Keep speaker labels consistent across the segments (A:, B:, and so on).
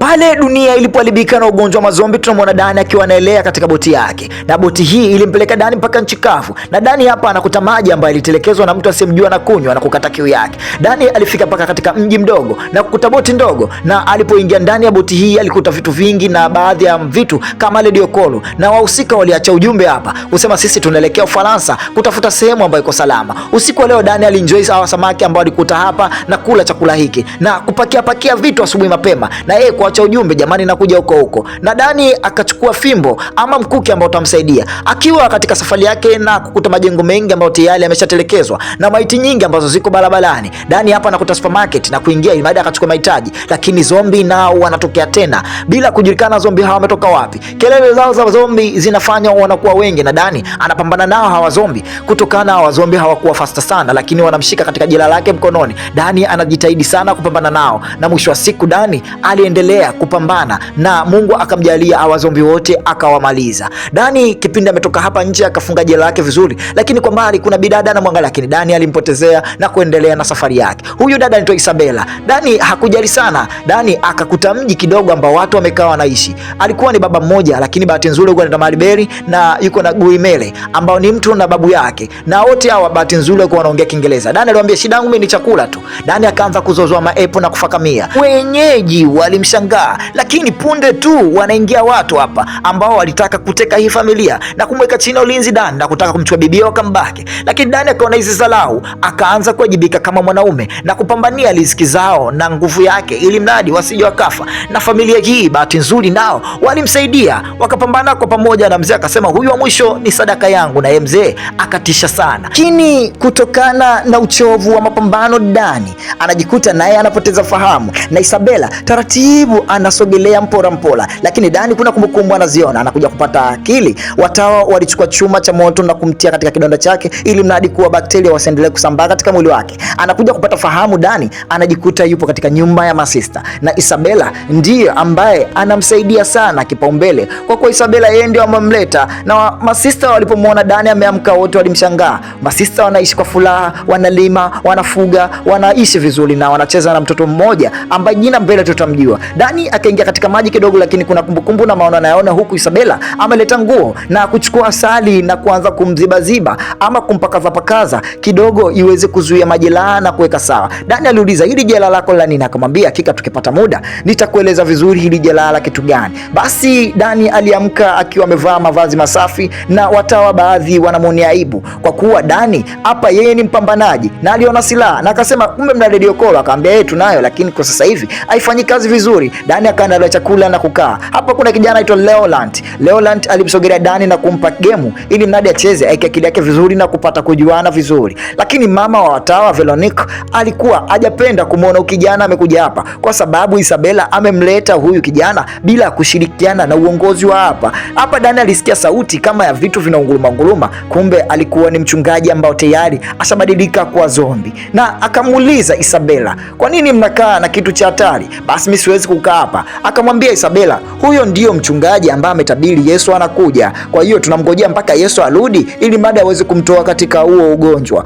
A: Pale dunia ilipoharibika na ugonjwa wa mazombi, tunamwona Dani akiwa anaelea katika boti yake, na boti hii ilimpeleka Dani mpaka nchi kavu, na Dani hapa anakuta maji ambayo ilitelekezwa na mtu asiyemjua na kunywa na kukata kiu yake. Dani alifika mpaka katika mji mdogo na kukuta boti ndogo, na alipoingia ndani ya boti hii alikuta vitu vingi, na baadhi ya vitu kama radio call, na wahusika waliacha ujumbe hapa kusema sisi tunaelekea Ufaransa kutafuta sehemu ambayo iko salama. Usiku wa leo Dani alinjoy hawa samaki ambao alikuta hapa na kula chakula hiki na kupakia vitu asubuhi mapema, na yeye kuacha ujumbe, jamani nakuja huko. Na Dani akachukua fimbo ama mkuki ambao utamsaidia akiwa katika safari yake, na kukuta majengo mengi ambayo tayari yameshatelekezwa na maiti nyingi ambazo ziko barabarani. Dani hapa anakuta supermarket na kuingia ili baada akachukua mahitaji, lakini zombi nao wanatokea tena bila kujulikana zombi hawa wametoka wapi. Kelele zao za zombi zinafanya wanakuwa wengi, na Dani anapambana nao hawa zombi. Kutokana hawa zombi hawakuwa fasta sana, lakini wanamshika katika jela lake mkononi. Dani anajitahidi sana kupambana nao, na mwisho wa siku Dani aliendelea kupambana na Mungu akamjalia hawa zombi wote akawamaliza. Dani kipindi ametoka hapa nje akafunga jela lake vizuri, lakini kwa mbali kuna bidada anamwangalia, lakini Dani alimpotezea na kuendelea na safari yake. Huyu dada anaitwa Isabella. Dani hakujali sana. Dani akakuta mji kidogo ambao watu wamekaa wanaishi. Alikuwa ni baba mmoja, lakini bahati nzuri yuko na Maribeli na yuko na Guimele ambao ni mtu na babu yake, na wote hawa bahati nzuri walikuwa wanaongea Kiingereza. Dani aliwaambia shida yangu mimi ni chakula tu. Dani akaanza kuzozoa maepo na kufakamia. Wenyeji walimshangaa, lakini punde tu wanaingia watu hapa ambao walitaka kuteka hii familia na kumweka chini ya ulinzi Dani na kutaka kumchukua bibi yao kambake. Lakini Dani akaona hizi zalau, akaanza kuwajibika kama mwanaume na kupambania riziki zao na nguvu yake, ili mradi wasije wakafa. Na familia hii bahati nzuri nao walimsaidia, wakapambana kwa pamoja, na mzee akasema huyu wa mwisho ni sadaka yangu, na yeye mzee akatisha sana. Lakini kutokana na uchovu wa mapambano, Dani anajikuta naye anapoteza fahamu, na Isabella taratibu anasogelea mpora, lakini Dani kuna kumbukumbu anaziona, anakuja kupata akili. Watawa walichukua chuma cha moto na kumtia katika kidonda chake, ili mradi kuwa bakteria wasiendelee kusambaa katika mwili wake. Anakuja kupata fahamu, Dani anajikuta yupo katika nyumba ya masista, na Isabella ndiye ambaye anamsaidia sana kipaumbele, kwa kuwa Isabella yeye ndio amemleta. Na masista walipomwona Dani ameamka, wote walimshangaa. Masista wanaishi kwa furaha, wanalima, wanafuga, wanaishi vizuri, na wanacheza na mtoto mmoja ambaye jina mbele tutamjua. Dani akaingia katika maji kidogo, lakini kuna kumbukumbu na maana anayaona, huku Isabella ameleta nguo na kuchukua asali na kuanza kumzibaziba ama kumpakaza kidogo iweze kuzuia majeraha na kuweka sawa. Dani aliuliza hili jela lako la nini? Akamwambia hakika tukipata muda nitakueleza vizuri hili jela la kitu gani. Basi Dani aliamka akiwa amevaa mavazi masafi, na watawa baadhi wanamwonea aibu kwa kuwa Dani hapa yeye ni mpambanaji na aliona silaha, na akasema kumbe mna radio call. Akamwambia yeye tunayo, lakini kwa sasa hivi haifanyi kazi vizuri. Dani akaandaa chakula na kukaa. Hapa kuna kijana anaitwa Leoland alimsogelea Dani na kumpa gemu ili mradi acheze, aike akili yake vizuri na kupata kujuana vizuri. Lakini mama wa watawa Veronique alikuwa hajapenda kumwona kijana amekuja hapa, kwa sababu Isabella amemleta huyu kijana bila kushirikiana na uongozi wa hapa. Dani alisikia sauti kama ya vitu vinaunguruma, kumbe alikuwa ni mchungaji ambao tayari ashabadilika kwa zombi, na akamuuliza Isabella, kwa nini mnakaa na kitu cha hatari? Basi mimi siwezi kukaa hapa. Akamwambia Isabella, huyo ndio mchungaji ambaye ametabiri Yesu anakuja, kwa hiyo tunamngojea mpaka Yesu arudi ili mada aweze kumtoa katika huo ugonjwa.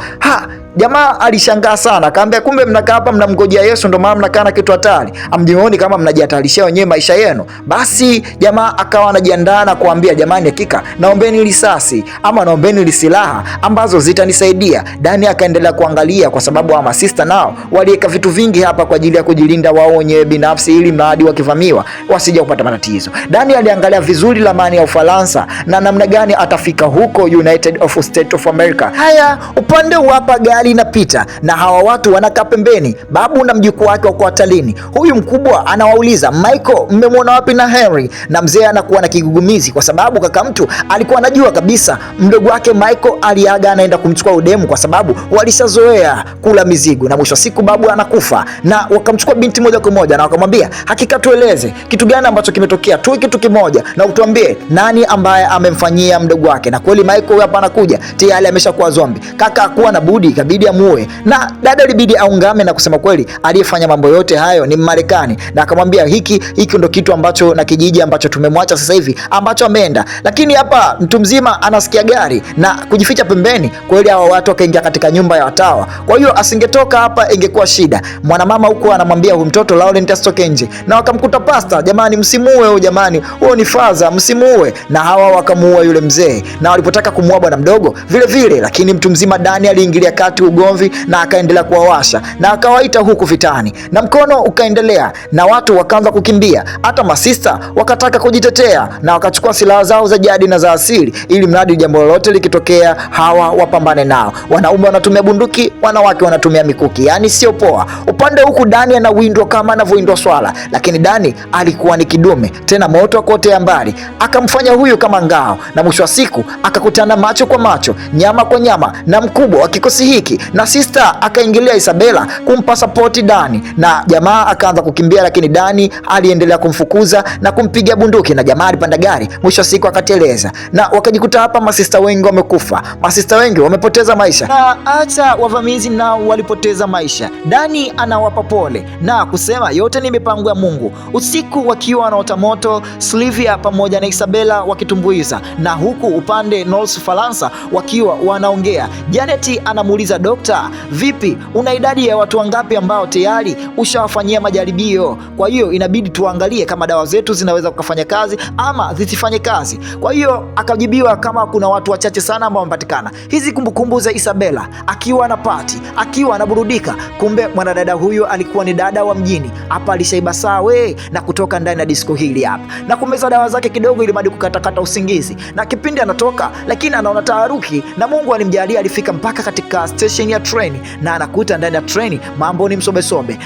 A: Jamaa alishangaa sana, akaambia kumbe mnakaa hapa mnamngojea Yesu, ndio maana mnakaa na kitu hatari. Amjioni kama mnajihatarishia wenyewe maisha yenu. Basi jamaa akawa anajiandaa na kuambia jamani, hakika naombeni risasi ama naombeni silaha ambazo zitanisaidia. Dani akaendelea kuangalia, kwa sababu wa masista nao waliweka vitu vingi hapa kwa ajili ya kujilinda wao wenyewe binafsi, ili mradi wakivamiwa wasije kupata matatizo. Dani aliangalia vizuri ramani ya Ufaransa na namna gani atafika huko United States of America. Haya, upande wa hapa gari inapita na hawa watu wanakaa pembeni. Babu na mjukuu wake wako hotelini. Huyu mkubwa anawauliza Michael, mmemwona wapi na Henry? Na mzee anakuwa na kigugumizi, kwa sababu kaka mtu alikuwa anajua kabisa mdogo wake Michael aliaga anaenda kumchukua udemu, kwa sababu walishazoea kula mizigo. Na mwisho siku babu anakufa, na wakamchukua binti moja kwa moja na wakamwambia hakika tueleze kitu gani ambacho kimetokea, tu kitu kimoja na utuambie nani ambaye amemfanyia mdogo wake. Na kweli Michael hapa anakuja tayari ameshakuwa zombi. Kaka hakuwa na budi kabisa ilibidi amuue, na dada ilibidi aungame na kusema kweli aliyefanya mambo yote hayo ni Marekani, na akamwambia hiki ndo kitu ambacho na kijiji ambacho tumemwacha sasa hivi ambacho ameenda. Lakini hapa mtu mzima anasikia gari na kujificha pembeni, kweli hawa watu wakaingia katika nyumba ya watawa. Kwa hiyo asingetoka hapa ingekuwa shida. Mwanamama huko anamwambia huyu mtoto Laurent asitoke nje, na wakamkuta pasta, jamani msimuue huyo, jamani huyo ni faza, msimuue. Na hawa wakamuua yule mzee, na walipotaka kumuua bwana mdogo vile vile, lakini mtu mzima Dani aliingilia kati ugomvi na akaendelea kuwawasha na akawaita huku vitani, na mkono ukaendelea na watu wakaanza kukimbia. Hata masista wakataka kujitetea na wakachukua silaha zao za jadi na za asili, ili mradi jambo lolote likitokea hawa wapambane nao. Wanaume wanatumia bunduki, wanawake wanatumia mikuki, yani sio poa. Upande huku Dani anawindwa kama anavyowindwa swala, lakini Dani alikuwa ni kidume, tena moto akotea mbali, akamfanya huyu kama ngao, na mwisho wa siku akakutana macho kwa macho, nyama kwa nyama na mkubwa wa kikosi hiki, na sister akaingilia Isabela kumpa support Dani, na jamaa akaanza kukimbia, lakini Dani aliendelea kumfukuza na kumpiga bunduki, na jamaa alipanda gari, mwisho wa siku akateleza, na wakajikuta hapa masista wengi wamekufa, masista wengi wamepoteza maisha, na hata wavamizi nao walipoteza maisha. Dani anawapa pole na kusema yote ni mipango ya Mungu. Usiku wakiwa wanaota moto, Sylvia pamoja na Isabela wakitumbuiza, na huku upande North Faransa wakiwa wanaongea. Janet anamuuliza dokta, vipi, una idadi ya watu wangapi ambao tayari ushawafanyia majaribio? Kwa hiyo inabidi tuangalie kama dawa zetu zinaweza kufanya kazi ama zisifanye kazi. Kwa hiyo akajibiwa kama kuna watu wachache sana ambao wamepatikana. Hizi kumbukumbu za Isabela akiwa na party, akiwa anaburudika, kumbe mwanadada huyu alikuwa ni dada wa mjini. Hapa alishaiba sawe na kutoka ndani ya disco hili hapa na kumeza dawa zake kidogo ili madi kukatakata usingizi, na kipindi anatoka lakini anaona taharuki, na Mungu alimjalia alifika mpaka katika station ya train, na anakuta ndani ya train mambo ni msobe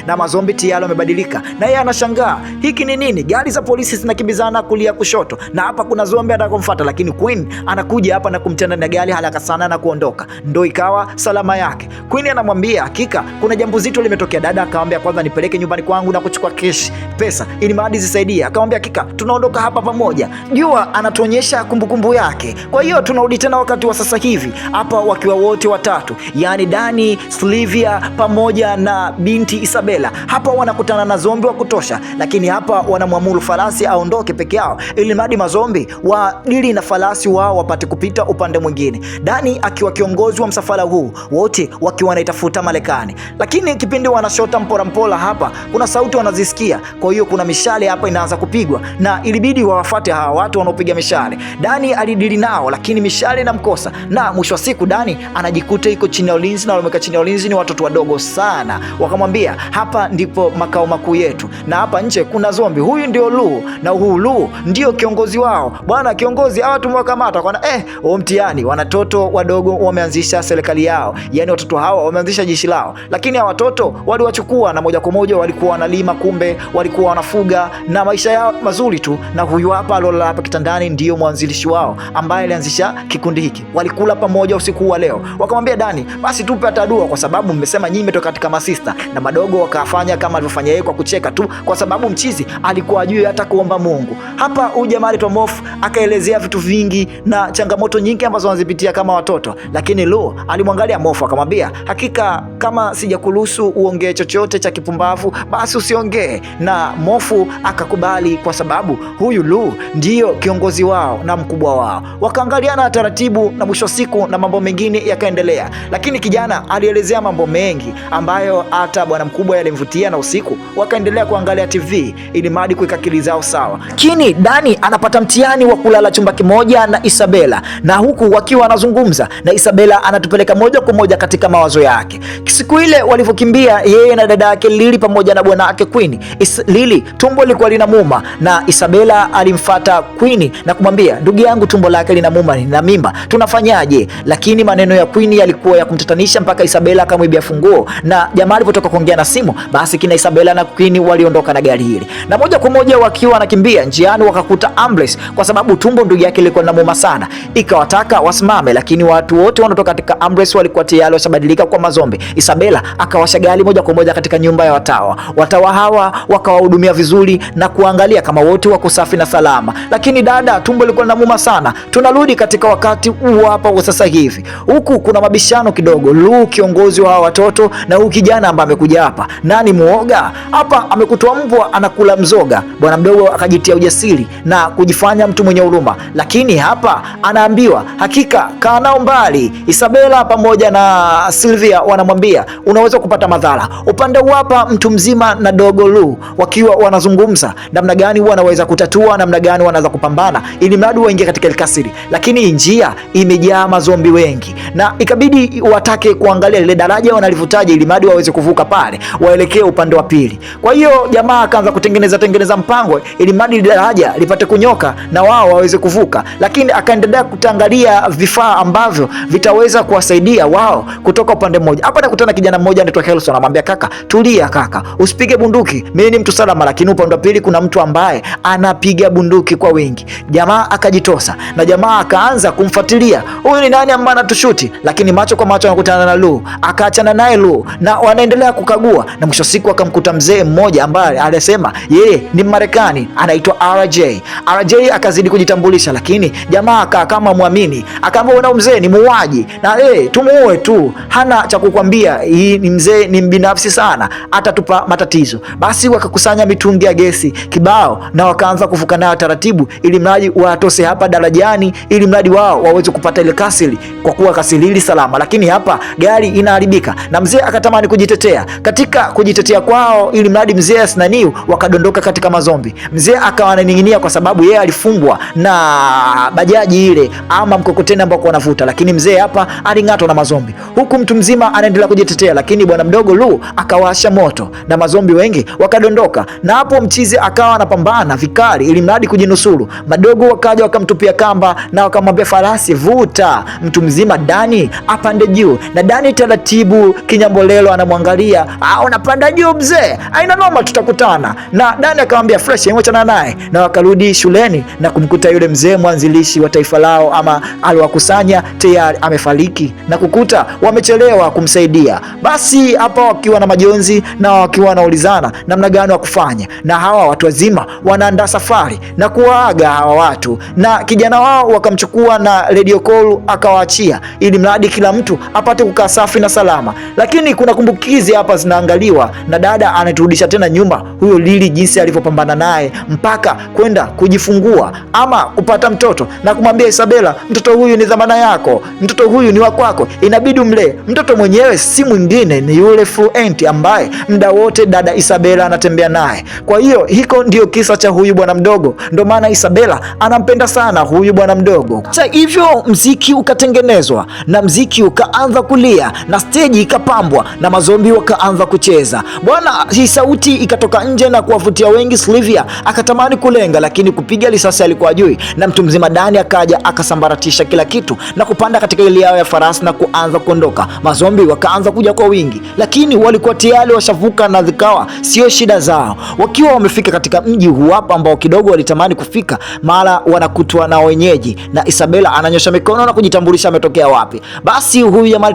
A: na mazombi tayari wamebadilika, na yeye anashangaa hiki ni nini? Gari za polisi zinakimbizana kulia kushoto, na hapa kuna zombi atakomfuata, lakini Queen anakuja hapa na kumtenda na gari haraka sana na kuondoka, ndo ikawa salama yake. Queen anamwambia hakika kuna jambo zito limetokea. Dada akamwambia kwanza nipeleke nyumbani kwangu na kuchukua cash pesa ili maadi zisaidie. Akamwambia hakika tunaondoka hapa pamoja. Jua anatuonyesha kumbukumbu yake. Kwa hiyo tunarudi tena wakati wa sasa hivi hapa wakiwa wote watatu, yani Dani, Sylvia pamoja na binti Isabela. Hapa wanakutana na zombi wa kutosha, lakini hapa wanamwamuru farasi aondoke peke yao ili madi mazombi wadili na farasi wao wapate kupita upande mwingine. Dani akiwa kiongozi wa msafara huu, wote wakiwa wanaitafuta Marekani. Lakini kipindi wanashota mpola hapa kuna sauti wanazisikia, kwa hiyo kuna mishale hapa inaanza kupigwa na ilibidi wawafuate hawa watu wanaopiga mishale. Dani alidili nao lakini mishale inamkosa, na mwisho wa siku Dani anajikuta iko chini ya ulinzi, na wameka chini ya ulinzi ni watoto wadogo sana. Wakamwambia hapa ndipo makao makuu yetu, na hapa nje kuna zombi. Huyu ndio Lu, na huyu Lu ndio kiongozi wao. Bwana kiongozi, hawa tumewakamata. Kwa mtihani, wanatoto wadogo wameanzisha serikali yao, yani watoto hawa wameanzisha jeshi lao, lakini hawa watoto waliwachukua na moja kwa moja walikuwa wanalima, kumbe walikuwa wanafuga na maisha yao mazuri tu. Na huyu hapa alolala hapa kitandani ndio mwanzilishi wao ambaye alianzisha kikundi hiki. Walikula pamoja usiku wa leo. Wakamwambia Dani, basi tupe hata dua kwa sababu mmesema nyinyi mmetoka katika masista, na madogo wakafanya kama alivyofanya yeye kwa kucheka tu, kwa sababu mchizi alikuwa ajui hata kuomba Mungu. Hapa huyu jamaa alitwa Mof akaelezea vitu vingi na changamoto nyingi ambazo wanazipitia kama watoto, lakini Lu alimwangalia Mof akamwambia hakika kama sijakuruhusu uongee chochote cha kipumbavu basi usiongee, na Mofu akakubali kwa sababu huyu Lu ndio kiongozi wao na mkubwa wao. Wakaangaliana taratibu na mwisho siku na mambo mengine yakaendelea, lakini kijana alielezea mambo mengi ambayo hata bwana mkubwa yalimvutia, na usiku wakaendelea kuangalia TV ili madi kuweka akili zao sawa. Lakini Dani anapata mtihani wa kulala chumba kimoja na Isabela, na huku wakiwa wanazungumza na Isabela anatupeleka moja kwa moja katika mawazo yake. Siku ile walivyokimbia yeye na dada yake Lili pamoja na bwana yake Queen. Lili tumbo lilikuwa linamuuma, na Isabela alimfuata Queen na kumwambia ndugu yangu tumbo lake linamuuma, nina mimba, tunafanyaje? Lakini maneno ya Queen yalikuwa ya kumtatanisha mpaka Isabela akamwibia funguo, na jamaa alipotoka kuongea na simu basi kina Isabela na Queen waliondoka na gari hili, na moja kwa moja wakiwa wanakimbia njiani wakakuta ambulance, kwa sababu tumbo ndugu yake lilikuwa linamuuma sana. Ikawataka wasimame, lakini watu wote wanatoka katika ambulance walikuwa tayari washabadilika kwa mazombi. Isabela akawasha gari moja kwa moja katika nyumba ya watawa. Watawa hawa wakawahudumia vizuri na kuangalia kama wote wako safi na salama, lakini dada tumbo lilikuwa linamuuma sana. Tunarudi katika wakati huu hapa wa sasa hivi, huku kuna mabishano kidogo mdogo, Lu kiongozi wa watoto, na huyu kijana ambaye amekuja hapa nani muoga hapa, amekutwa mbwa anakula mzoga. Bwana mdogo akajitia ujasiri na kujifanya mtu mwenye huruma, lakini hapa anaambiwa hakika kaa nao mbali. Isabela pamoja na Sylvia wanamwambia unaweza kupata madhara. Upande hapa mtu mzima na dogo Lu wakiwa wanazungumza namna gani wanaweza kutatua, namna gani wanaweza kupambana ili mradi waingie katika kasiri, lakini njia imejaa mazombi wengi na ikabidi watake kuangalia ile daraja wanalivutaje ili mradi waweze kuvuka pale waelekee upande wa pili. Kwa hiyo jamaa akaanza kutengeneza mpango ili mradi daraja lipate kunyoka na wao waweze kuvuka, lakini akaendelea kutangalia vifaa ambavyo vitaweza kuwasaidia wao kutoka upande mmoja. Hapa nakutana kijana mmoja anaitwa Helson, anamwambia kaka, tulia kaka, usipige bunduki, mimi ni mtu salama, lakini upande wa pili kuna mtu ambaye anapiga bunduki kwa wingi. Jamaa akajitosa na jamaa akaanza kumfuatilia, huyu ni nani ambaye anatushuti, lakini macho kwa macho anakutana na Lu, akaachana naye Lu na wanaendelea kukagua, na mwisho siku akamkuta mzee mmoja ambaye alisema yeye ni Marekani anaitwa RJ. RJ akazidi kujitambulisha, lakini jamaa kama muamini akaambia na mzee ni muuaji na tumuue tu, hana cha kukwambia, hii ni mzee ni mbinafsi sana, atatupa matatizo. Basi wakakusanya mitungi ya gesi kibao na wakaanza kuvuka nayo taratibu ili mradi watose hapa darajani ili mradi wao waweze kupata ile kasiri, kwa kuwa kasiri hili salama. Lakini hapa gari inaharibika na mzee akatamani kujitetea. Katika kujitetea kwao ili mradi mzee asinaniu, wakadondoka katika mazombi. Mzee akawa ananing'inia kwa sababu yeye alifungwa na bajaji ile ama mkokoteni ambao wanavuta, lakini mzee hapa aling'atwa na mazombi, huku mtu mzima anaendelea kujitetea. Lakini bwana mdogo Lu akawasha moto na mazombi wengi wakadondoka, na hapo mchizi akawa anapambana vikali ili mradi kujinusuru. Madogo wakaja wakamtupia kamba na wakamwambia farasi vuta, mtu mzima Dani apande juu, na Dani taratibu kinyambolelo anamwangalia, unapanda juu mzee, aina noma, tutakutana. Na Dani akamwambia fresh, achana naye, na wakarudi shuleni na kumkuta yule mzee mwanzilishi wa taifa lao ama aliwakusanya tayari amefariki na kukuta wamechelewa kumsaidia. Basi hapa wakiwa na majonzi na wakiwa wanaulizana namna gani wa kufanya, na hawa watu wazima wanaandaa safari na kuwaaga hawa watu, na kijana wao wakamchukua na radio call akawaachia ili mradi kila mtu apate kukaa safi na salama. Lakini kuna kumbukizi hapa zinaangaliwa na dada anaturudisha tena nyuma huyo Lili, jinsi alivyopambana naye mpaka kwenda kujifungua ama kupata mtoto na kumwambia Isabela, mtoto huyu ni dhamana yako, mtoto huyu ni wa kwako, inabidi umlee. Mtoto mwenyewe si mwingine ni yule Fluent ambaye muda wote dada Isabela anatembea naye. Kwa hiyo hiko ndio kisa cha huyu bwana mdogo, ndio maana Isabela anampenda sana huyu bwana mdogo. Sasa hivyo mziki ukatengenezwa na mziki ukaanza kulia na stage ikapambwa na mazombi wakaanza kucheza. Bwana, hii sauti ikatoka nje na kuwavutia wengi. Sylvia akatamani kulenga, lakini kupiga risasi alikuwa ajui, na mtu mzima Dani akaja akasambaratisha kila kitu na kupanda katika ile yao ya farasi na kuanza kuondoka. Mazombi wakaanza kuja kwa wingi, lakini walikuwa tayari washavuka na zikawa sio shida zao. Wakiwa wamefika katika mji huu hapa ambao kidogo walitamani kufika, mara wanakutwa na wenyeji na Isabela ananyosha mikono na kujitambulisha ametokea wapi. Basi huyu jamaa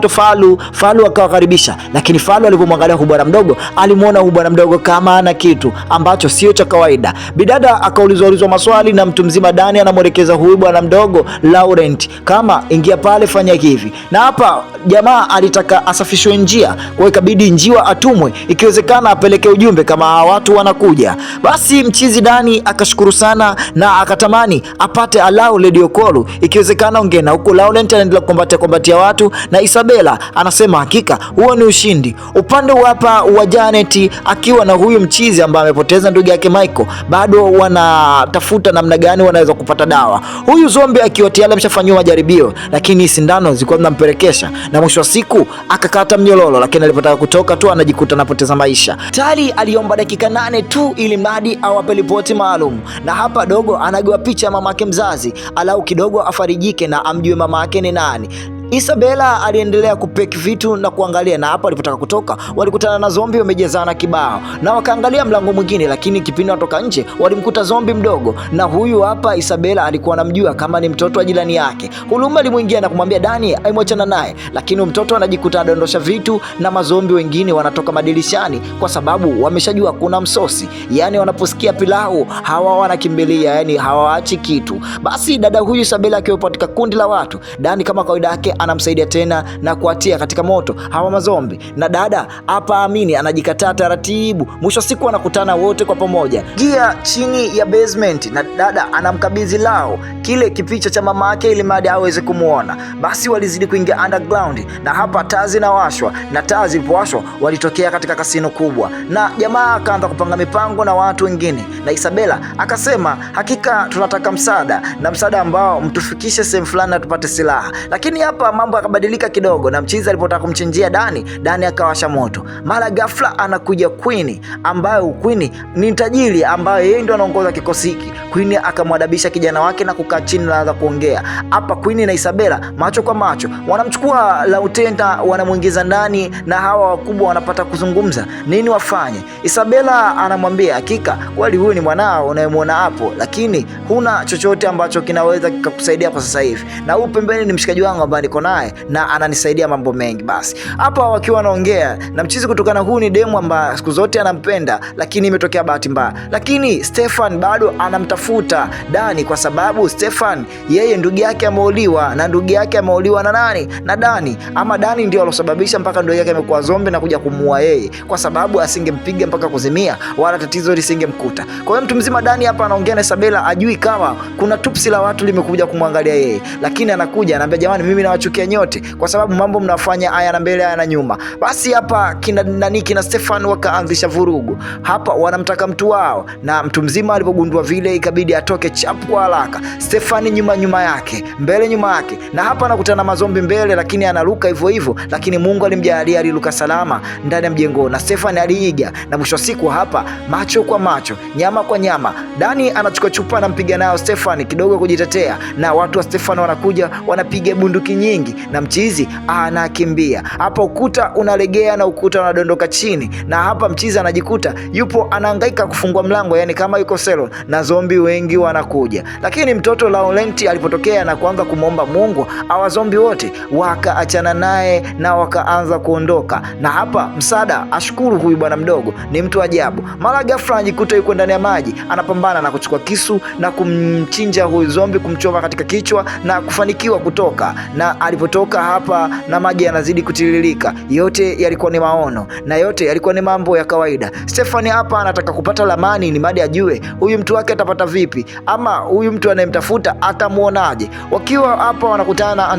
A: Falu akawakaribisha, lakini Falu alipomwangalia huyu bwana mdogo alimuona huyu bwana mdogo kama ana kitu ambacho sio cha kawaida. Bidada akaulizwa maswali na mtu mzima Dani anamwelekeza huyu bwana mdogo Laurent kama ingia pale fanya hivi, na hapa jamaa alitaka asafishwe njia, kwa ikabidi njiwa atumwe, ikiwezekana apeleke ujumbe kama watu wanakuja. Basi mchizi Dani akashukuru sana na akatamani apate alao radio call, ikiwezekana ongena huko. Laurent anaendelea kumbatia watu na Isabela anasema hakika huo ni ushindi. Upande hapa wa Janet akiwa na huyu mchizi ambaye amepoteza ndugu yake Michael, bado wanatafuta namna gani wanaweza kupata dawa. Huyu zombi akiwa tayari ameshafanywa majaribio, lakini sindano zilikuwa zinamperekesha na mwisho wa siku akakata mnyololo, lakini alipotaka kutoka tu anajikuta anapoteza maisha. Tali aliomba dakika 8 tu ili mradi awape ripoti maalum, na hapa dogo anagewa picha ya mamake mzazi alau kidogo afarijike na amjue mamake ni nani. Isabela aliendelea kupeki vitu na kuangalia, na hapo alipotaka kutoka walikutana na zombi wamejezana kibao, na wakaangalia mlango mwingine, lakini kipindi watoka nje walimkuta zombi mdogo, na huyu hapa Isabela alikuwa anamjua kama ni mtoto wa jirani yake. Huluma alimuingia na kumwambia Dani aimwachana naye, lakini mtoto anajikuta adondosha vitu na mazombi wengine wanatoka madirishani kwa sababu wameshajua kuna msosi, yani wanaposikia pilau hawa wanakimbilia, yani hawaachi kitu. Basi dada huyu Isabela akiwa katika kundi la watu, Dani kama kawaida yake anamsaidia tena na kuatia katika moto hawa mazombi, na dada hapa Amini anajikataa taratibu. Mwisho siku anakutana wote kwa pamoja gia chini ya basement, na dada anamkabidhi Lau kile kipicha cha mama yake ili madi aweze kumuona. Basi walizidi kuingia underground, na hapa taa zinawashwa, na taa zilipowashwa walitokea katika kasino kubwa, na jamaa akaanza kupanga mipango na watu wengine, na Isabela akasema hakika tunataka msaada, na msaada ambao mtufikishe sehemu fulani na tupate silaha. Lakini hapa mambo yakabadilika kidogo, na mchizi alipotaka kumchinjia Dani akawasha moto. Mara ghafla anakuja Queen, ambayo Queen ni tajiri ambaye yeye ndo anaongoza kikosi hiki. Queen akamwadabisha kijana wake na kukaa chini na anza kuongea. Hapa Queen na Isabela macho kwa macho wanamchukua Lautenta, wanamuingiza ndani, na hawa wakubwa wanapata kuzungumza nini wafanye. Isabela anamwambia hakika kweli huyu ni mwanao unayemwona hapo, lakini huna chochote ambacho kinaweza kikakusaidia kwa sasa hivi, na huyu pembeni ni mshikaji wangu ambaye niko naye na ananisaidia mambo mengi. Basi hapa wakiwa wanaongea na mchizi, kutokana huu ni demu ambaye siku zote anampenda, lakini imetokea bahati mbaya, lakini Stefan bado anamtafuta Dani kwa sababu Stefan yeye ndugu yake ameuliwa, na ndugu yake ameuliwa na nani? Na Dani. Ama Dani ndio alosababisha mpaka ndugu yake amekuwa zombi na kuja kumuua yeye, kwa sababu asingempiga mpaka kuzimia wala tatizo lisingemkuta. Kwa hiyo mtu mzima Dani hapa anaongea na Isabela, ajui kama kuna tupsi la watu limekuja kumwangalia yeye, lakini anakuja anaambia jamani, mimi nawachukia nyote kwa sababu mambo mnafanya haya na mbele haya na nyuma. Basi hapa kina Stefan wakaanzisha vurugu hapa, wanamtaka mtu wao, na mtu mzima alipogundua vile ikabidi atoke chapu kwa haraka. Stefan nyuma yake, mbele nyuma yake, na hapa anakutana mazombi mbele, lakini anaruka hivyo hivyo, lakini Mungu alimjalia aliruka salama ndani ya mjengo, na Stefan aliiga, na mwisho siku hapa macho kwa macho, nyama kwa nyama, Dani anachukua chupa anampiga nayo Stefan kidogo kujitetea, na watu wa Stefan wanakuja wanapiga bunduki nyingi, na mchizi anakimbia. Hapa ukuta unalegea na ukuta unadondoka chini, na hapa mchizi anajikuta yupo anahangaika kufungua mlango, yani kama yuko selo, na zombi wengi wanakuja. Lakini mtoto Laurenti alipotokea na kuanza kumwomba Mungu, hawa zombi wote wakaachana naye na wakaanza kuondoka. Na hapa msaada ashukuru, huyu bwana mdogo ni mtu ajabu. Mara ghafla anajikuta yuko ndani ya maji, anapambana na kuchukua kisu na kumchinja huyu zombi, kumchoma katika kichwa na kufanikiwa kutoka. Na alipotoka hapa na maji yanazidi kutiririka, yote yalikuwa ni maono na yote yalikuwa ni mambo ya kawaida. Stefani hapa anataka kupata lamani ni madi ajue huyu mtu wake atapata vipi, ama huyu mtu anayemtafuta atamuonaje. Wakiwa hapa wanakutana na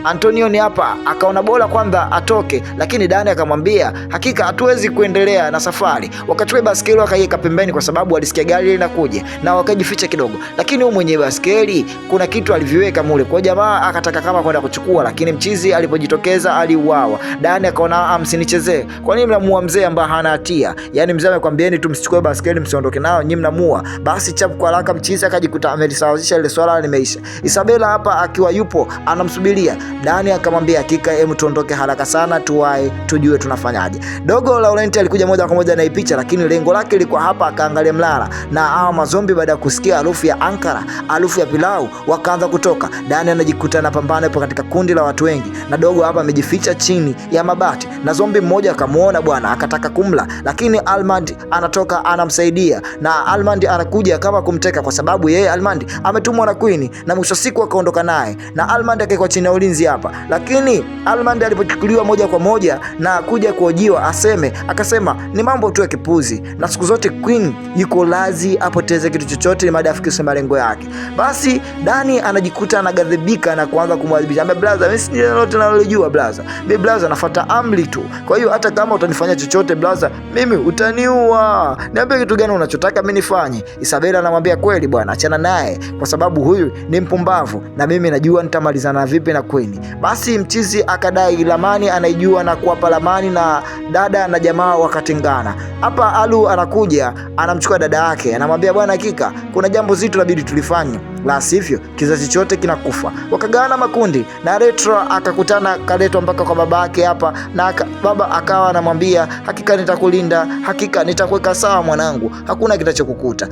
A: Antonion hapa akaona bora kwanza atoke, lakini Dani akamwambia hakika hatuwezi kuendelea na safari. Wakachukua baskeli wakaiweka pembeni kwa sababu walisikia gari linakuja, na wakajificha kidogo, lakini huyu mwenye baskeli kuna kitu aliviweka mule, kwa jamaa akataka kama kwenda kuchukua, lakini mchizi alipojitokeza aliuawa. Dani akaona msinichezee, kwa nini mnamuua mzee ambaye hana hatia? Yani mzee amekwambieni tu msichukue baskeli msiondoke nao, nyinyi mnamuua. Basi chapu kwa haraka mchizi akajikuta amelisawazisha ile swala limeisha. Isabela hapa akiwa yupo anamsubiria Dani, akamwambia hakika hebu tuondoke haraka sana tuwae tujue tunafanyaje. Dogo Laurenti alikuja moja kwa moja na picha, lakini lengo lake lilikuwa hapa akaangalia mlala, na hao mazombi baada ya kusikia harufu ya ankara, harufu ya pilau, wakaanza kutoka. Dani anajikuta anapambana hapo katika kundi la watu wengi, na dogo hapa amejificha chini ya mabati, na zombi mmoja akamuona bwana akataka kumla, lakini Almand anatoka anamsaidia, na Almand anakuja kama kumteka kwa sababu yeye Almand ametumwa na Queen, na mwisho siku akaondoka naye, na Almand akaekwa chini ya ulinzi hapa. Lakini Almand alipochukuliwa moja kwa moja na kuja kuojiwa akasema ni mambo tu ya kipuzi, na siku zote Queen yuko lazi apoteze kitu chochote ili afikishe malengo yake. Basi Dani anajikuta anagadhibika na kuanza kumwadhibisha, ambaye blaza mimi si lolote nalojua blaza, mimi blaza nafuata amri tu, kwa hiyo hata kama utanifanya chochote blaza mimi utaniua, niambie kitu gani unachotaka mimi nifanye. Isabela anamwambia kweli bwana, achana naye kwa sababu huyu ni mpumbavu na mimi najua nitamalizana vipi na Queen. Basi mchizi akadai lamani anaijua na kuwapa lamani, na dada na jamaa wakatengana. Hapa Alu anakuja anamchukua dada yake, anamwambia bwana hakika kuna jambo zito labidi tulifanye, la sivyo kizazi chote kinakufa. Wakagawana makundi, na Retro akakutana kaletwa mpaka kwa babake hapa, na baba akawa anamwambia hakika nitakulinda, hakika nitakuweka sawa mwanangu, hakuna kitachokukuta.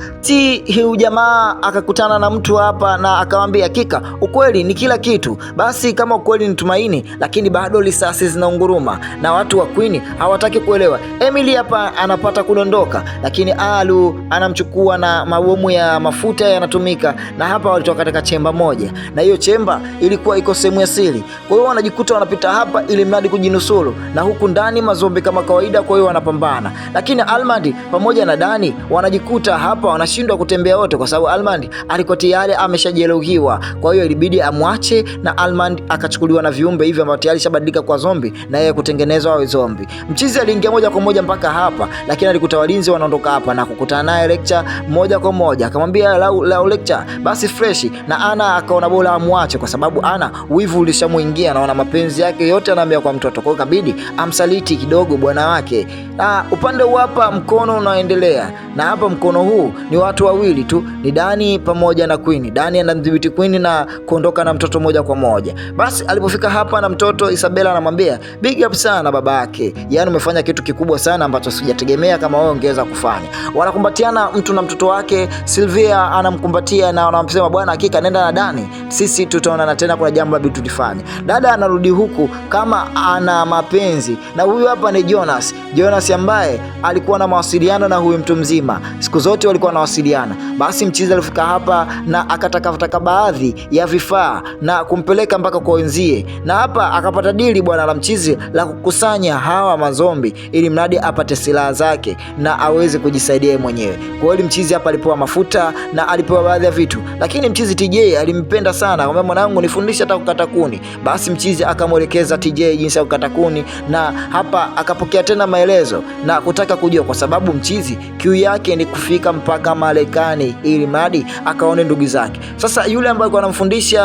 A: Huyu jamaa akakutana na mtu hapa na akamwambia hakika ukweli ni kila kitu. Basi kama ukweli ni tumaini, lakini bado risasi zinaunguruma na watu wa Queen hawataki kuelewa. Emily hapa anapata kudondoka, lakini Alu anamchukua na mabomu ya mafuta yanatumika, na hapa walitoka katika chemba moja, na hiyo chemba ilikuwa iko sehemu ya siri. Kwa hiyo wanajikuta wanapita hapa ili mradi kujinusuru, na huku ndani mazombi kama kawaida, kwa hiyo wanapambana. Lakini Almond pamoja na Dani wanajikuta hapa wanashindwa kutembea wote, kwa sababu Almond alikuwa tayari ameshajeruhiwa. Kwa hiyo ilibidi amwache, na Almond akachukuliwa na viumbe hivyo ambao tayari shabadilika kwa zombi, na yeye kutengenezwa awe zombi. Mchizi aliingia moja kwa moja mpaka hapa, lakini alikuta walinzi wanaondoka hapa na kukutana naye Lecter moja kwa moja. Akamwambia la Lecter basi fresh, na Ana akaona bora amwache, kwa sababu Ana wivu ulishamuingia, naona mapenzi yake yote anaambia kwa mtoto. Kwa hiyo kabidi amsaliti kidogo bwana wake. Na upande huu hapa mkono unaendelea, na hapa mkono huu ni watu wawili tu, ni Dani pamoja na Queen. Dani anamdhibiti Queen na kuondoka na mtoto moja kwa moja. Basi alipofika hapa na mtoto, Isabella anamwambia big up sana baba yake, yaani umefanya kitu kikubwa sana ambacho sijategemea kama wewe ungeweza kufanya. Wanakumbatiana mtu na mtoto wake. Sylvia anamkumbatia na wanamsema bwana, hakika nenda na Dani, sisi tutaonana tena, kuna jambo la tulifanya. Dada anarudi huku kama ana mapenzi na huyu hapa ni Jonas ambaye alikuwa na mawasiliano na huyu mtu mzima, siku zote walikuwa wanawasiliana. Basi mchizi alifika hapa na akataka baadhi ya vifaa na kumpeleka mpaka kwa wenzie, na hapa akapata dili bwana la mchizi la kukusanya hawa mazombi ili mradi apate silaha zake na aweze kujisaidia mwenyewe. Kwa hiyo mchizi hapa alipewa mafuta na alipewa baadhi ya vitu, lakini mchizi TJ alimpenda sana, akamwambia mwanangu nifundishe hata kukata kuni. Basi mchizi akamwelekeza TJ jinsi ya kukata kuni, na hapa akapokea tena maelezo na kutaka kujua, kwa sababu mchizi kiu yake ni kufika mpaka Marekani ili mradi akaone ndugu zake. Sasa yule ambaye alikuwa anamfundisha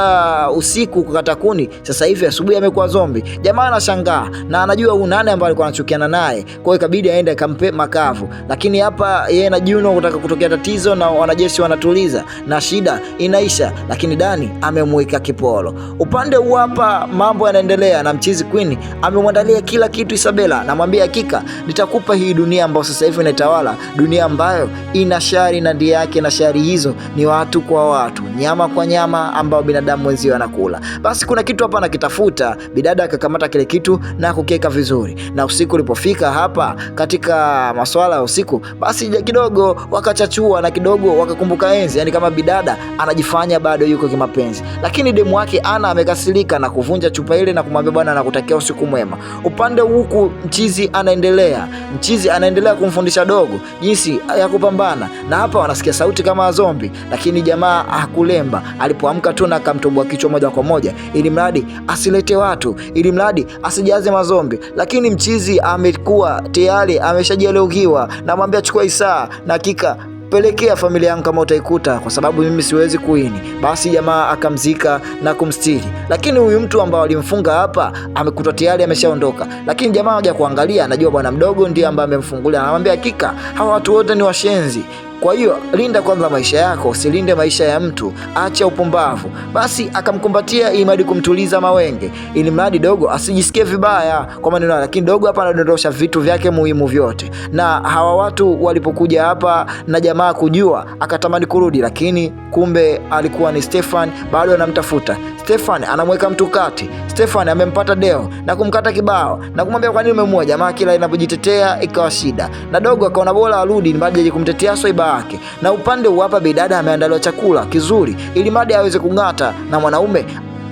A: usiku kukata kuni, sasa hivi asubuhi amekuwa zombi. Jamaa anashangaa na anajua huyu nani ambaye alikuwa anachukiana naye, kwa hiyo ikabidi aende akampe makavu. Lakini hapa yeye na Juno kutaka kutokea tatizo, na wanajeshi wanatuliza na shida inaisha, lakini Dani amemweka kipolo. Upande huu hapa mambo yanaendelea, na mchizi Queen amemwandalia kila kitu Isabella, namwambia hakika nitakupa hii dunia ambayo sasa hivi inaitawala, dunia ambayo ina shari na ndani yake, na shari hizo ni watu kwa watu, nyama kwa nyama, ambao binadamu wenzio anakula. Basi kuna kitu hapa anakitafuta, bidada akakamata kile kitu na kukiweka vizuri, na usiku ulipofika hapa katika masuala ya usiku, basi kidogo wakachachua na kidogo wakakumbuka enzi, yani kama bidada anajifanya bado yuko kimapenzi, lakini demu wake Ana amekasirika na kuvunja chupa ile na kumwambia bwana nakutakia usiku mwema. Upande huku mchizi anaendelea kumfundisha dogo jinsi ya kupambana, na hapa wanasikia sauti kama zombi, lakini jamaa hakulemba. Alipoamka tu na akamtoboa kichwa moja kwa moja ili mradi asilete watu, ili mradi asijaze mazombi. Lakini mchizi amekuwa tayari ameshajeruhiwa, na mwambia chukua isaa na hakika pelekea familia yangu kama utaikuta, kwa sababu mimi siwezi kuini. Basi jamaa akamzika na kumstiri, lakini huyu mtu ambao alimfunga hapa amekuta tayari ameshaondoka. Lakini jamaa haja kuangalia, anajua bwana mdogo ndiye ambaye amemfungulia, anamwambia hakika hawa watu wote ni washenzi, kwa hiyo linda kwanza maisha yako, usilinde maisha ya mtu, acha upumbavu. Basi akamkumbatia ili mradi kumtuliza mawenge, ili mradi dogo asijisikie vibaya kwa maneno, lakini dogo hapa anadondosha vitu vyake muhimu vyote. Na hawa watu walipokuja hapa na jamaa kujua, akatamani kurudi, lakini kumbe alikuwa ni Stefan bado anamtafuta. Stefan anamweka mtu kati. Stefan amempata Deo na kumkata kibao na kumwambia kwa nini umemua jamaa, kila inapojitetea ikawa shida, na dogo akaona bora arudi baada ya kumtetea Swaiba yake. Na upande hapa bidada ameandaliwa chakula kizuri ili mradi aweze kung'ata na mwanaume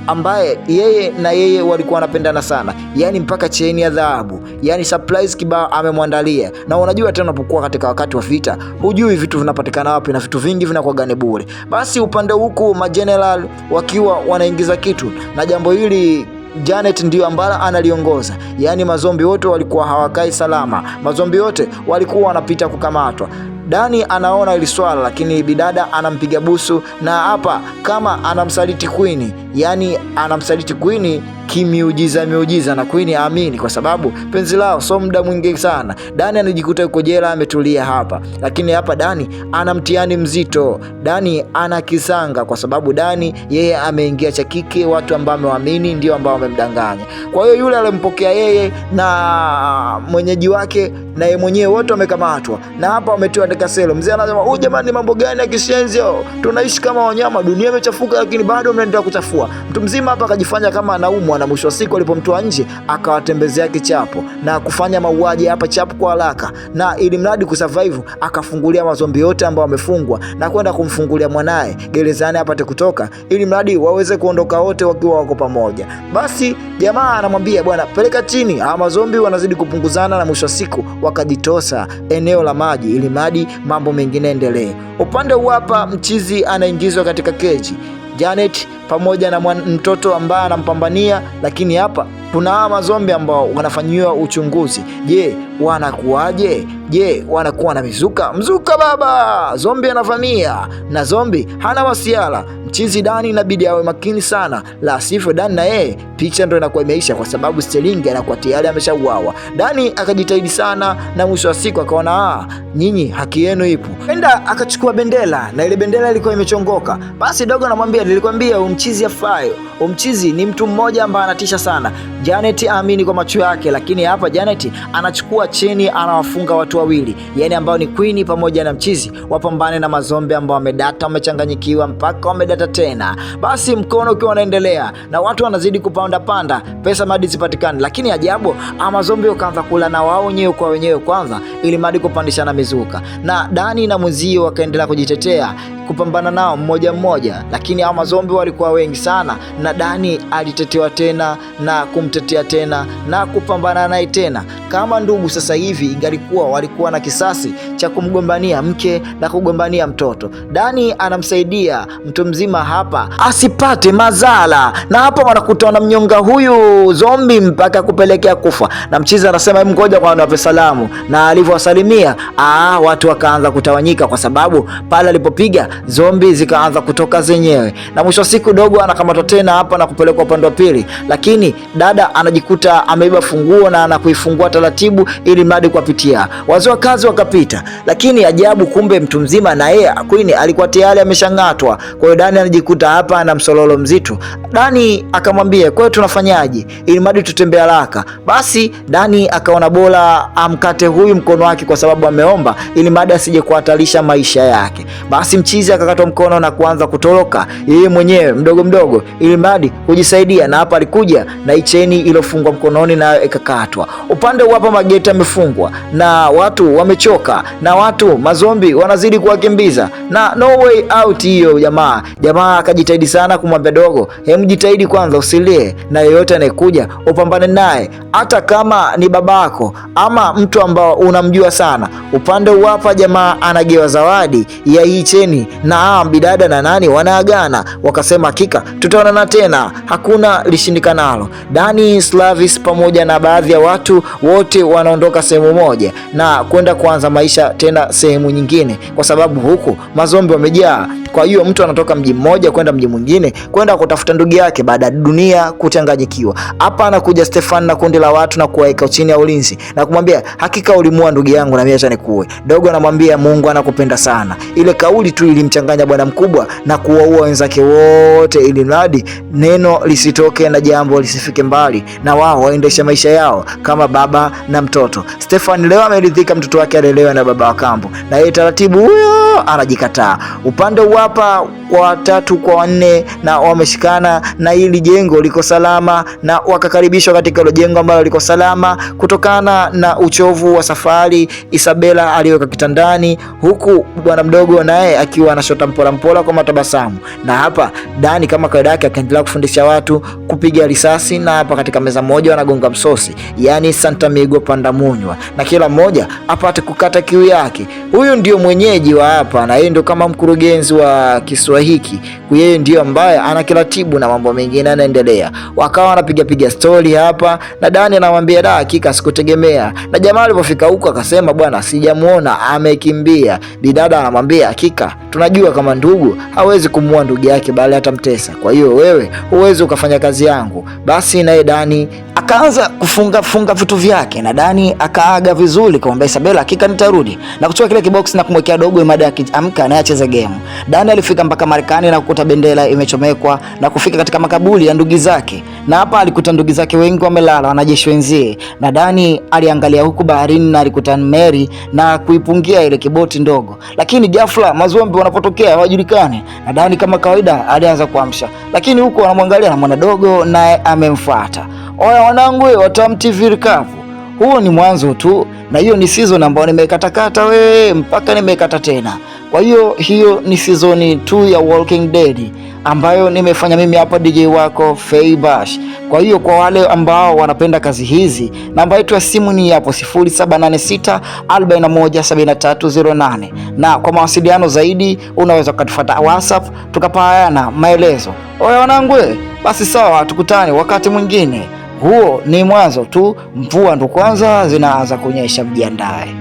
A: ambaye yeye walikuwa wanapendana sana, yani mpaka cheni ya dhahabu, yani surprise kibao amemwandalia. Na unajua tena unapokuwa katika wakati wa vita hujui vitu vinapatikana wapi, na vitu vingi vinakuwa gani bure. Basi upande huku majenerali wakiwa wanaingiza kitu, na jambo hili Janet ndio ambala analiongoza, yani mazombi wote walikuwa hawakai salama, mazombi wote walikuwa wanapita kukamatwa. Dani anaona ili swala, lakini bidada anampiga busu, na hapa kama anamsaliti Queen, yani anamsaliti Queen miujiza, na Queen aamini kwa sababu penzi lao so muda mwingi sana. Dani anajikuta yuko jela ametulia hapa, lakini hapa Dani ana mtihani mzito. Dani ana kisanga kwa sababu Dani yeye ameingia cha kike, watu ambao wameamini ndio ambao wamemdanganya. Kwa hiyo yule alimpokea yeye na mwenyeji wake na yeye mwenyewe wote wamekamatwa, na hapa wametiwa katika selo. Mzee anasema jamani, mambo gani ya kishenzi? Tunaishi kama wanyama, dunia imechafuka, lakini bado mnaendelea kuchafua. Mtu mzima hapa akajifanya kama anaumwa na mwisho wa siku alipomtoa nje akawatembezea kichapo na kufanya mauaji hapa chapo kwa haraka, na ili mradi kusurvive akafungulia mazombi yote ambao wamefungwa na kwenda kumfungulia mwanae gerezani apate kutoka, ili mradi waweze kuondoka wote wakiwa wako pamoja. Basi jamaa anamwambia bwana, peleka chini, hawa mazombi wanazidi kupunguzana, na mwisho wa siku wakajitosa eneo la maji ili mradi mambo mengine endelee. Upande huu hapa mchizi anaingizwa katika keji, Janet pamoja na mtoto ambaye anampambania, lakini hapa kuna hawa mazombi ambao wanafanyiwa uchunguzi. Je, wanakuaje? Je, wanakuwa na mzuka baba, zombi anavamia na zombi hana wasiala. Mchizi Dani inabidi awe makini sana, la sivyo Dani na yeye picha ndo inakuwa imeisha, kwa sababu Sterling anakuwa tayari ameshauawa. Dani akajitahidi sana na mwisho wa siku akaona nyinyi haki yenu ipo. Enda akachukua bendera na ile bendera ilikuwa imechongoka. Basi dogo anamwambia, nilikwambia umchizi afayo. Umchizi ni mtu mmoja ambaye anatisha sana. Janet aamini kwa macho yake, lakini hapa Janet anachukua cheni anawafunga watu wawili, yani ambao ni Queen pamoja na mchizi, wapambane na mazombi ambao wamedata, wamechanganyikiwa mpaka wamedata tena. Basi mkono ukiwa unaendelea na watu wanazidi kupanda panda, pesa madi zipatikane, lakini ajabu mazombi wakaanza kula na wao wenyewe kwa wenyewe kwanza, ili madi kupandishana mizuka, na Dani na mwenzio wakaendelea kujitetea kupambana nao mmoja mmoja, lakini hao mazombi walikuwa wengi sana, na Dani alitetewa tena na kumtetea tena na kupambana naye tena kama ndugu. Sasa hivi ingalikuwa walikuwa na kisasi cha kumgombania mke na kugombania mtoto. Dani anamsaidia mtu mzima hapa asipate madhara, na hapa wanakutana mnyonga huyu zombi mpaka kupelekea kufa, na mchizi anasema hebu ngoja kwa wape salamu, na alivyowasalimia watu wakaanza kutawanyika, kwa sababu pale alipopiga zombi zikaanza kutoka zenyewe, na mwisho siku dogo anakamatwa tena hapa na kupelekwa upande wa pili, lakini dada anajikuta ameiba funguo na anakuifungua taratibu ili mradi kuwapitia wazee wa kazi wakapita. Lakini ajabu, kumbe mtu mzima na yeye Queen alikuwa tayari ameshang'atwa. Kwa hiyo Dani anajikuta hapa na msololo mzito. Dani akamwambia, kwa hiyo tunafanyaje ili mradi tutembee haraka? Basi Dani akaona bora amkate huyu mkono wake, kwa sababu ameomba ili mradi asije kuhatarisha maisha yake. Basi mchizi akakatwa mkono na kuanza kutoroka yeye mwenyewe mdogo mdogo ili mradi kujisaidia, na hapa alikuja na icheni ilofungwa mkononi na ikakatwa. Upande hapa mageti yamefungwa na watu wamechoka, na watu mazombi wanazidi kuwakimbiza na no way out hiyo. Jamaa akajitahidi sana kumwambia dogo, hem, jitahidi kwanza usilie, na yeyote anayekuja upambane naye, hata kama ni babako ama mtu ambao unamjua sana. Upande hapa jamaa anagewa zawadi ya hii cheni, na bidada na nani wanaagana, wakasema hakika tutaonana tena, hakuna lishindikanalo. Dani, Slavis pamoja na baadhi ya watu wote wanaondoka sehemu moja na kwenda kuanza maisha tena sehemu nyingine, kwa sababu huku mazombi wamejaa. Kwa hiyo mtu anatoka mji mmoja kwenda mji mwingine kwenda kutafuta ndugu yake baada ya dunia kuchanganyikiwa. Hapa anakuja Stefan na kundi la watu na kuwaeka chini ya ulinzi na kumwambia, hakika ulimua ndugu yangu na mimi acha nikuue. Dogo anamwambia Mungu anakupenda sana. Ile kauli tu ilimchanganya bwana mkubwa na kuwaua wenzake wote, ili mradi neno lisitoke na jambo lisifike mbali, na wao waendesha maisha yao kama baba na mtoto. Stefan leo ameridhika mtoto wake alelewe na baba wa kambo, na yeye taratibu huyo anajikataa. Upande hapa kwa 3 kwa 4 na wameshikana, na hili jengo liko salama, na wakakaribishwa katika hilo jengo ambalo liko salama kutokana na uchovu wa safari. Isabella aliweka kitandani, huku bwana mdogo naye akiwa anashota mpola kwa matabasamu, na hapa Dani kama kawaida yake akaendelea kufundisha watu kupiga risasi, na hapa katika meza moja wanagonga msosi, yani Santa Migo Pandamunywa, na kila mmoja apate kukata kiu yake. Huyu ndio mwenyeji wa hapa, na yeye ndio kama mkurugenzi wa kisiwa hiki, yeye ndio ambaye anakiratibu na mambo mengine yanaendelea. Wakawa wanapiga story hapa, na Dani anamwambia hakika sikutegemea, na jamaa alipofika huko akasema bwana sijamuona, amekimbia. Bidada anamwambia hakika tunajua kama ndugu hawezi kumuua ndugu yake bali atamtesa, kwa hiyo wewe huwezi ukafanya kazi yangu. Basi naye Dani akaanza kufunga vitu vyake, na Dani akaaga vizuri kumwambia Isabela, hakika nitarudi, na kuchukua kile kibox na kumwekea dogo Imada akiamka na acheze game. Dani alifika mpaka Marekani na kukuta bendera imechomekwa na kufika katika makaburi ya ndugu zake, na hapa alikuta ndugu zake wengi wamelala, wanajeshi wenzie, na Dani aliangalia huku baharini na alikuta Mary na kuipungia ile kiboti ndogo, lakini ghafla mazombi wanapotokea hawajulikani, na Dani kama kawaida alianza kuamsha, lakini huko wanamwangalia na mwana dogo naye amemfuata. Oya wanangu, Watamu TV recap. Huo ni mwanzo tu, na hiyo ni season ambayo nimekatakata mpaka nimekata tena. Kwa hiyo ni season 2 ya Walking Dead ambayo nimefanya mimi hapa DJ wako Faybash. Kwa hiyo kwa wale ambao wanapenda kazi hizi, namba yetu ya simu ni hapo 0786 417308, na kwa mawasiliano zaidi unaweza kutufuata WhatsApp tukapayana maelezo. Oya wanangu, basi sawa, tukutane wakati mwingine. Huo ni mwanzo tu, mvua ndo kwanza zinaanza kunyesha, mjiandae.